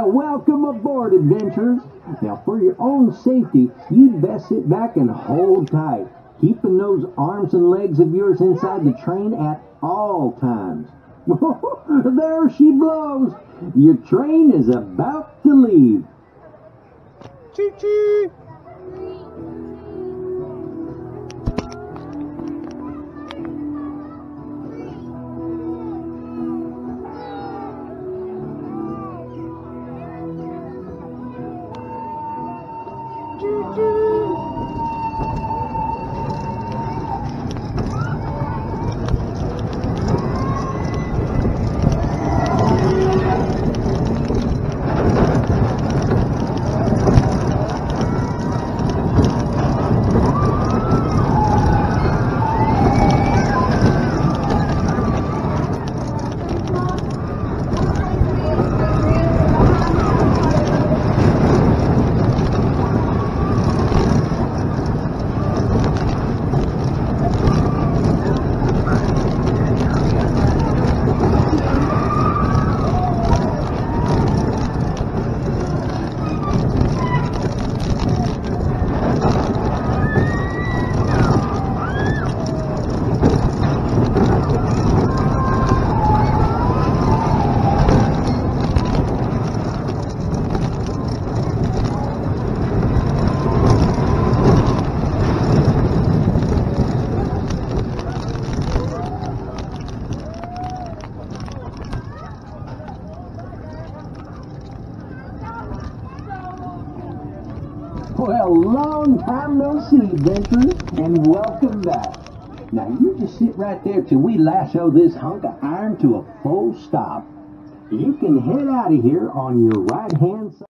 Welcome aboard, adventurers. Now, for your own safety, you'd best sit back and hold tight, keeping those arms and legs of yours inside the train at all times. There she blows. Your train is about to leave. Choo-choo. Well, long time no see, adventurers, and welcome back. Now, you just sit right there till we lasso this hunk of iron to a full stop. You can head out of here on your right-hand side.